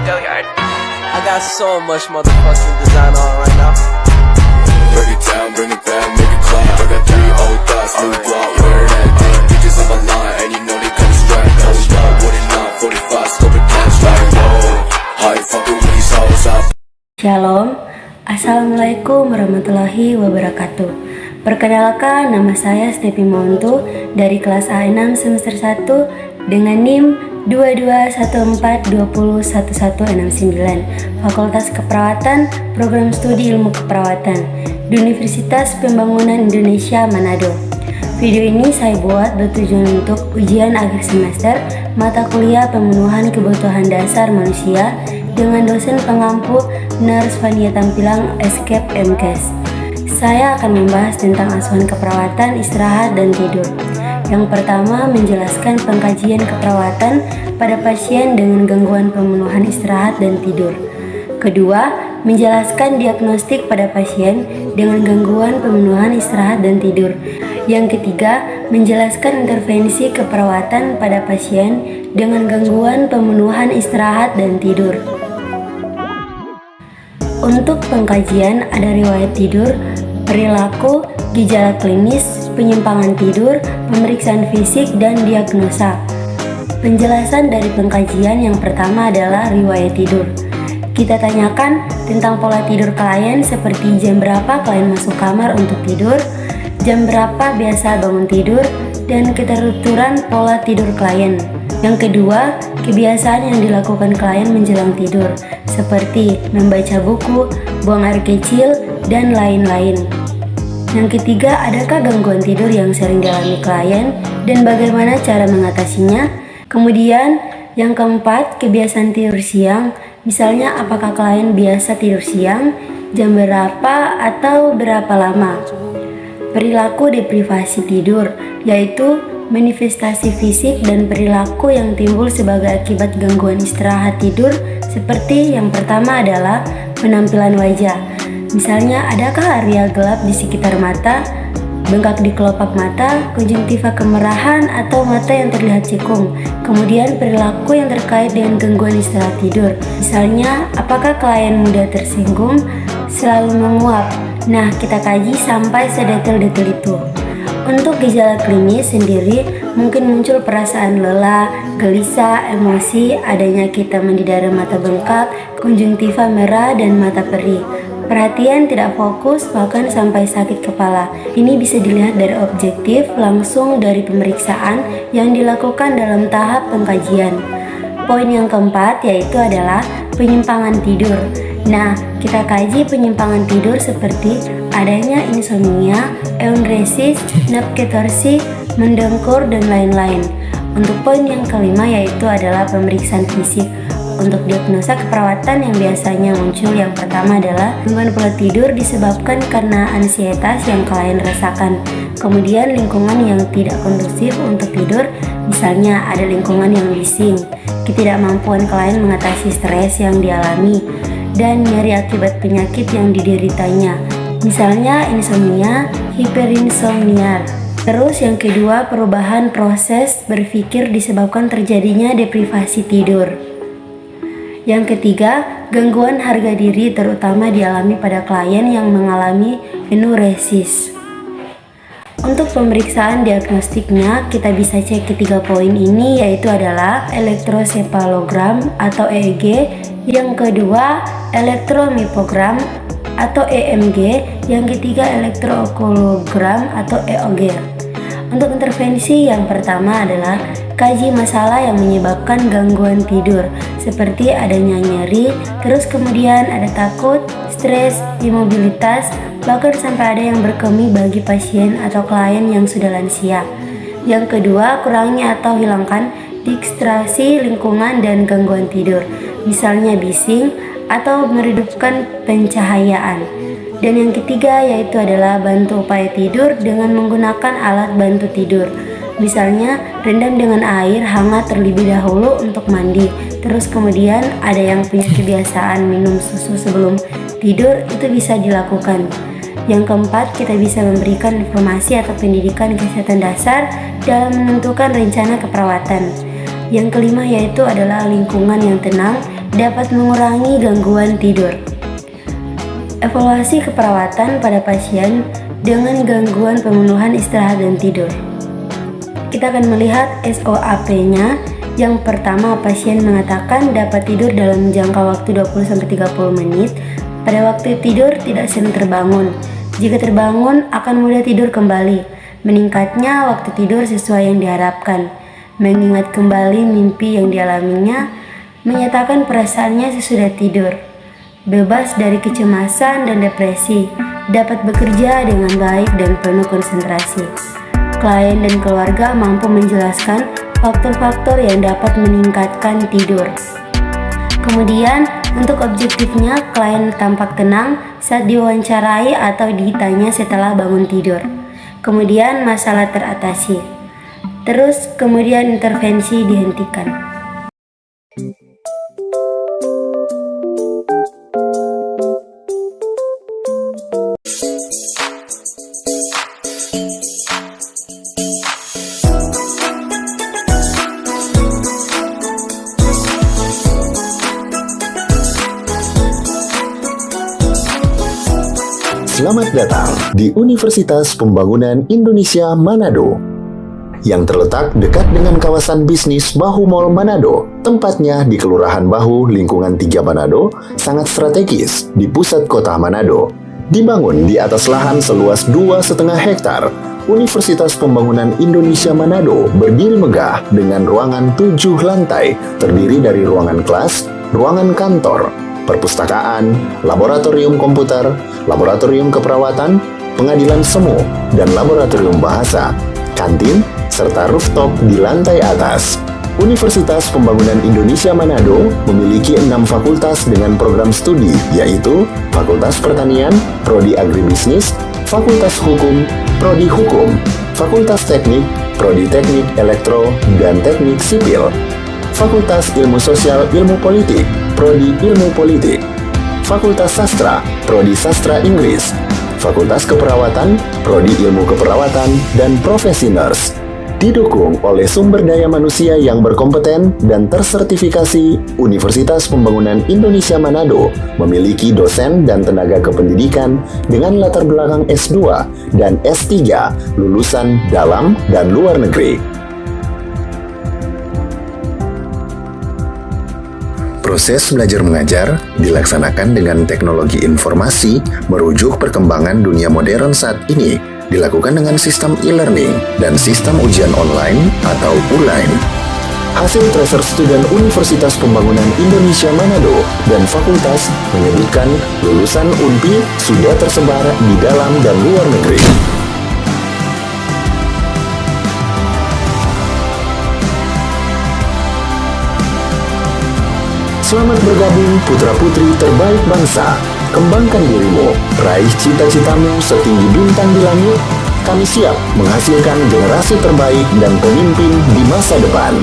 I got so much motherfucking design on right now. Break it down, bring it back, make it clap. I got 3 old thoughts, new block, where that day. Bitches on my line, and you know they come straight. Hold up, what it not, 45, scope it cash like whoa. How you fucking with these hoes up? Shalom, Assalamualaikum warahmatullahi wabarakatuh. Perkenalkan, nama saya Stepi Montu dari kelas A6 semester 1 dengan NIM 2214201169, Fakultas Keperawatan, Program Studi Ilmu Keperawatan di Universitas Pembangunan Indonesia Manado. Video ini saya buat bertujuan untuk ujian akhir semester mata kuliah pemenuhan kebutuhan dasar manusia dengan dosen pengampu Nurse Fania Tampilang Escape MKes. Saya akan membahas tentang asuhan keperawatan, istirahat, dan tidur. Yang pertama, menjelaskan pengkajian keperawatan pada pasien dengan gangguan pemenuhan istirahat dan tidur. Kedua, menjelaskan diagnostik pada pasien dengan gangguan pemenuhan istirahat dan tidur. Yang ketiga, menjelaskan intervensi keperawatan pada pasien dengan gangguan pemenuhan istirahat dan tidur. Untuk pengkajian ada riwayat tidur, perilaku, gejala klinis, penyimpangan tidur, pemeriksaan fisik, dan diagnosa. Penjelasan dari pengkajian yang pertama adalah riwayat tidur. Kita tanyakan tentang pola tidur klien seperti jam berapa klien masuk kamar untuk tidur, jam berapa biasa bangun tidur, dan keteruturan pola tidur klien. Yang kedua, kebiasaan yang dilakukan klien menjelang tidur, seperti membaca buku, buang air kecil, dan lain-lain. Yang ketiga, adakah gangguan tidur yang sering dialami klien dan bagaimana cara mengatasinya? Kemudian, yang keempat, kebiasaan tidur siang, misalnya apakah klien biasa tidur siang, jam berapa, atau berapa lama. Perilaku deprivasi tidur, yaitu manifestasi fisik dan perilaku yang timbul sebagai akibat gangguan istirahat tidur, seperti yang pertama adalah penampilan wajah. Misalnya, adakah area gelap di sekitar mata, bengkak di kelopak mata, konjungtiva kemerahan, atau mata yang terlihat cekung. Kemudian perilaku yang terkait dengan gangguan istirahat tidur. Misalnya, apakah klien mudah tersinggung, selalu menguap. Nah, kita kaji sampai sedetail-detail itu. Untuk gejala klinis sendiri, mungkin muncul perasaan lelah, gelisah, emosi, adanya hitam di daerah mata bengkak, konjungtiva merah, dan mata perih. Perhatian tidak fokus, bahkan sampai sakit kepala. Ini bisa dilihat dari objektif langsung dari pemeriksaan yang dilakukan dalam tahap pengkajian. Poin yang keempat yaitu adalah penyimpangan tidur. Nah, kita kaji penyimpangan tidur seperti adanya insomnia, enuresis, napketorsi, mendengkur, dan lain-lain. Untuk poin yang kelima yaitu adalah pemeriksaan fisik. Untuk diagnosa keperawatan yang biasanya muncul yang pertama adalah gangguan pola tidur disebabkan karena ansietas yang klien rasakan. Kemudian lingkungan yang tidak kondusif untuk tidur, misalnya ada lingkungan yang bising, ketidakmampuan klien mengatasi stres yang dialami, dan nyeri akibat penyakit yang dideritanya, misalnya insomnia, hiperinsomnia. Terus yang kedua, perubahan proses berpikir disebabkan terjadinya deprivasi tidur. Yang ketiga, gangguan harga diri terutama dialami pada klien yang mengalami enuresis. Untuk pemeriksaan diagnostiknya, kita bisa cek ketiga poin ini yaitu adalah elektrosepalogram atau EEG, yang kedua elektromyogram atau EMG, yang ketiga elektrookulogram atau EOG. Untuk intervensi yang pertama adalah kaji masalah yang menyebabkan gangguan tidur, seperti adanya nyeri, terus kemudian ada takut, stres, imobilitas, bahkan sampai ada yang berkemih bagi pasien atau klien yang sudah lansia. Yang kedua, kurangi atau hilangkan distraksi lingkungan dan gangguan tidur, misalnya bising atau meredupkan pencahayaan. Dan yang ketiga yaitu adalah bantu upaya tidur dengan menggunakan alat bantu tidur. Misalnya rendam dengan air hangat terlebih dahulu untuk mandi. Terus kemudian ada yang punya kebiasaan minum susu sebelum tidur, itu bisa dilakukan. Yang keempat, kita bisa memberikan informasi atau pendidikan kesehatan dasar dalam menentukan rencana keperawatan. Yang kelima yaitu adalah lingkungan yang tenang dapat mengurangi gangguan tidur. Evaluasi keperawatan pada pasien dengan gangguan pemenuhan istirahat dan tidur. Kita akan melihat SOAP-nya. Yang pertama, pasien mengatakan dapat tidur dalam jangka waktu 20-30 menit. Pada waktu tidur tidak sering terbangun. Jika terbangun akan mudah tidur kembali. Meningkatnya waktu tidur sesuai yang diharapkan. Mengingat kembali mimpi yang dialaminya. Menyatakan perasaannya sesudah tidur. Bebas dari kecemasan dan depresi. Dapat bekerja dengan baik dan penuh konsentrasi. Klien dan keluarga mampu menjelaskan faktor-faktor yang dapat meningkatkan tidur. Kemudian, untuk objektifnya, klien tampak tenang saat diwawancarai atau ditanya setelah bangun tidur. Kemudian, masalah teratasi. Terus, kemudian intervensi dihentikan. Selamat datang di Universitas Pembangunan Indonesia Manado yang terletak dekat dengan kawasan bisnis Bahu Mall Manado. Tempatnya di Kelurahan Bahu, Lingkungan 3 Manado, sangat strategis di pusat kota Manado. Dibangun di atas lahan seluas 2,5 hektar, Universitas Pembangunan Indonesia Manado berdiri megah dengan ruangan 7 lantai, terdiri dari ruangan kelas, ruangan kantor, perpustakaan, laboratorium komputer, laboratorium keperawatan, pengadilan semu, dan laboratorium bahasa, kantin, serta rooftop di lantai atas. Universitas Pembangunan Indonesia Manado memiliki 6 fakultas dengan program studi, yaitu Fakultas Pertanian, Prodi Agribisnis, Fakultas Hukum, Prodi Hukum, Fakultas Teknik, Prodi Teknik Elektro dan Teknik Sipil, Fakultas Ilmu Sosial Ilmu Politik, Prodi Ilmu Politik, Fakultas Sastra, Prodi Sastra Inggris, Fakultas Keperawatan, Prodi Ilmu Keperawatan, dan Profesi Nurse. Didukung oleh sumber daya manusia yang berkompeten dan tersertifikasi, Universitas Pembangunan Indonesia Manado memiliki dosen dan tenaga kependidikan dengan latar belakang S2 dan S3 lulusan dalam dan luar negeri. Proses belajar mengajar dilaksanakan dengan teknologi informasi merujuk perkembangan dunia modern saat ini, dilakukan dengan sistem e-learning dan sistem ujian online atau ULAIN. Hasil tracer student Universitas Pembangunan Indonesia Manado dan fakultas menyebutkan lulusan UNPI sudah tersebar di dalam dan luar negeri. Selamat bergabung putra-putri terbaik bangsa. Kembangkan dirimu, raih cita-citamu setinggi bintang di langit. Kami siap menghasilkan generasi terbaik dan pemimpin di masa depan.